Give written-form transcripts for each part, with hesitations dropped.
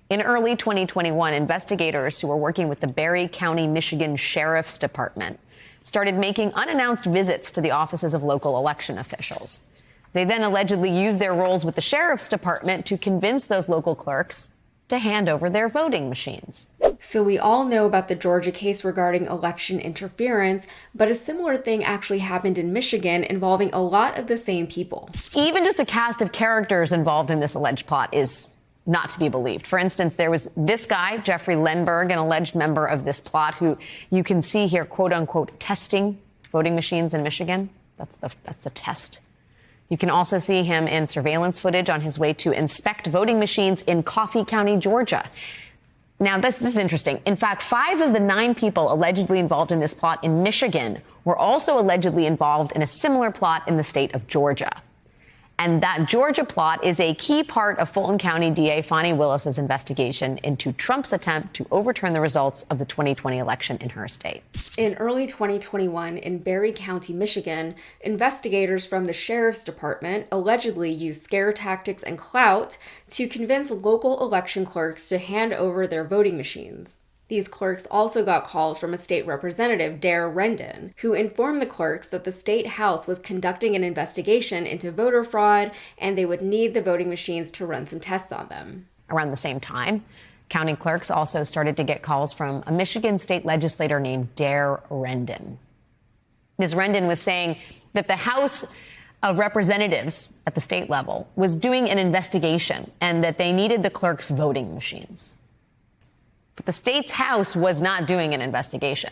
In early 2021, investigators who were working with the Barry County, Michigan Sheriff's Department started making unannounced visits to the offices of local election officials. They then allegedly used their roles with the Sheriff's Department to convince those local clerks to hand over their voting machines. So we all know about the Georgia case regarding election interference, but a similar thing actually happened in Michigan involving a lot of the same people. Even just the cast of characters involved in this alleged plot is not to be believed. For instance, there was this guy, Jeffrey Lenberg, an alleged member of this plot, who you can see here, quote unquote, testing voting machines in Michigan. That's the test. You can also see him in surveillance footage on his way to inspect voting machines in Coffee County, Georgia. Now, this is interesting. In fact, 5 of the 9 people allegedly involved in this plot in Michigan were also allegedly involved in a similar plot in the state of Georgia. And that Georgia plot is a key part of Fulton County DA Fani Willis's investigation into Trump's attempt to overturn the results of the 2020 election in her state. In early 2021, in Barry County, Michigan, investigators from the Sheriff's Department allegedly used scare tactics and clout to convince local election clerks to hand over their voting machines. These clerks also got calls from a state representative, Dare Rendon, who informed the clerks that the state house was conducting an investigation into voter fraud and they would need the voting machines to run some tests on them. Around the same time, county clerks also started to get calls from a Michigan state legislator named Dare Rendon. Ms. Rendon was saying that the House of Representatives at the state level was doing an investigation and that they needed the clerks' voting machines. But the state's House was not doing an investigation.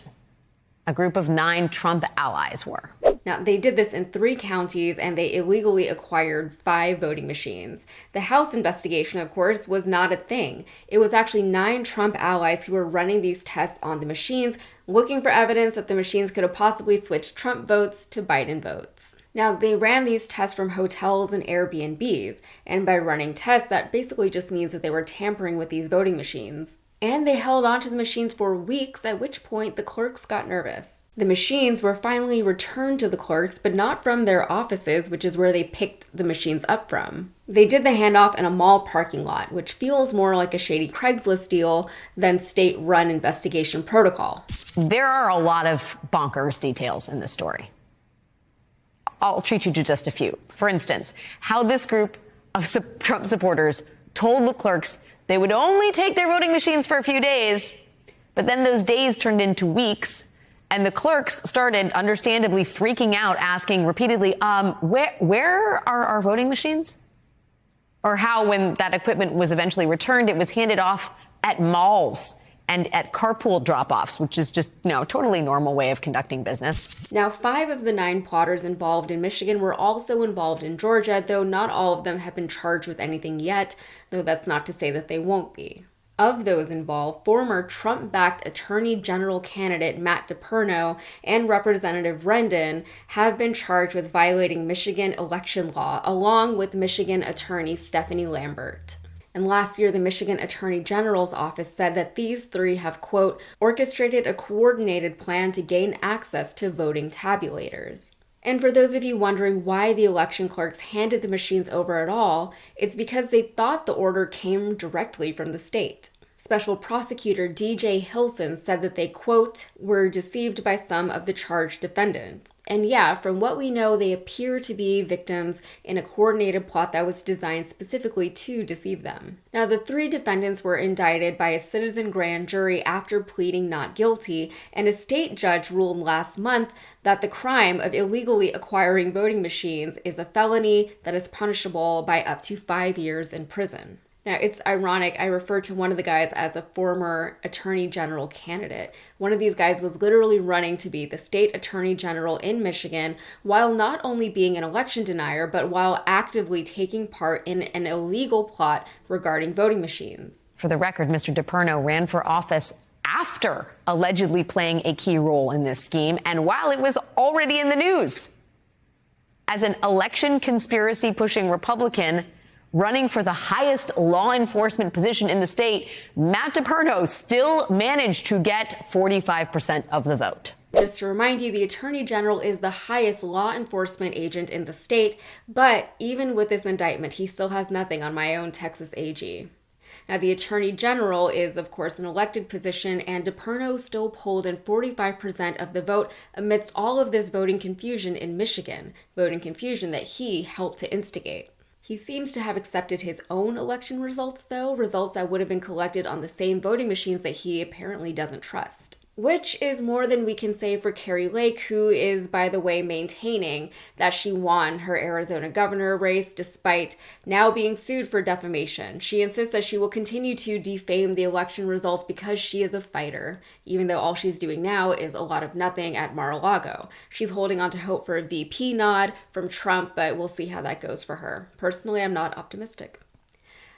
A group of 9 Trump allies were. Now, they did this in 3 counties, and they illegally acquired 5 voting machines. The House investigation, of course, was not a thing. It was actually 9 Trump allies who were running these tests on the machines, looking for evidence that the machines could have possibly switched Trump votes to Biden votes. Now, they ran these tests from hotels and Airbnbs, and by running tests, that basically just means that they were tampering with these voting machines. And they held onto the machines for weeks, at which point the clerks got nervous. The machines were finally returned to the clerks, but not from their offices, which is where they picked the machines up from. They did the handoff in a mall parking lot, which feels more like a shady Craigslist deal than state-run investigation protocol. There are a lot of bonkers details in this story. I'll treat you to just a few. For instance, how this group of Trump supporters told the clerks they would only take their voting machines for a few days, but then those days turned into weeks, and the clerks started understandably freaking out, asking repeatedly, where are our voting machines? Or how, when that equipment was eventually returned, it was handed off at malls and at carpool drop-offs, which is just, totally normal way of conducting business. Now, 5 of the 9 plotters involved in Michigan were also involved in Georgia, though not all of them have been charged with anything yet, though that's not to say that they won't be. Of those involved, former Trump-backed Attorney General candidate Matt DePerno and Representative Rendon have been charged with violating Michigan election law, along with Michigan Attorney Stephanie Lambert. And last year, the Michigan Attorney General's office said that these 3 have, quote, orchestrated a coordinated plan to gain access to voting tabulators. And for those of you wondering why the election clerks handed the machines over at all, it's because they thought the order came directly from the state. Special Prosecutor DJ Hilson said that they, quote, were deceived by some of the charged defendants. And yeah, from what we know, they appear to be victims in a coordinated plot that was designed specifically to deceive them. Now, the 3 defendants were indicted by a citizen grand jury after pleading not guilty, and a state judge ruled last month that the crime of illegally acquiring voting machines is a felony that is punishable by up to 5 years in prison. Now, it's ironic, I refer to one of the guys as a former attorney general candidate. One of these guys was literally running to be the state attorney general in Michigan while not only being an election denier, but while actively taking part in an illegal plot regarding voting machines. For the record, Mr. DePerno ran for office after allegedly playing a key role in this scheme and while it was already in the news. As an election conspiracy pushing Republican, running for the highest law enforcement position in the state, Matt DePerno still managed to get 45% of the vote. Just to remind you, the Attorney General is the highest law enforcement agent in the state, but even with this indictment, he still has nothing on my own Texas AG. Now, the Attorney General is, of course, an elected position, and DePerno still polled in 45% of the vote amidst all of this voting confusion in Michigan, voting confusion that he helped to instigate. He seems to have accepted his own election results, though, results that would have been collected on the same voting machines that he apparently doesn't trust. Which is more than we can say for Kari Lake, who is, by the way, maintaining that she won her Arizona governor race despite now being sued for defamation. She insists that she will continue to defame the election results because she is a fighter, even though all she's doing now is a lot of nothing at Mar-a-Lago. She's holding on to hope for a VP nod from Trump, but we'll see how that goes for her. Personally, I'm not optimistic.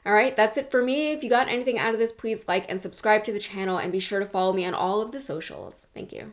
All right, that's it for me. If you got anything out of this, please like and subscribe to the channel, and be sure to follow me on all of the socials. Thank you.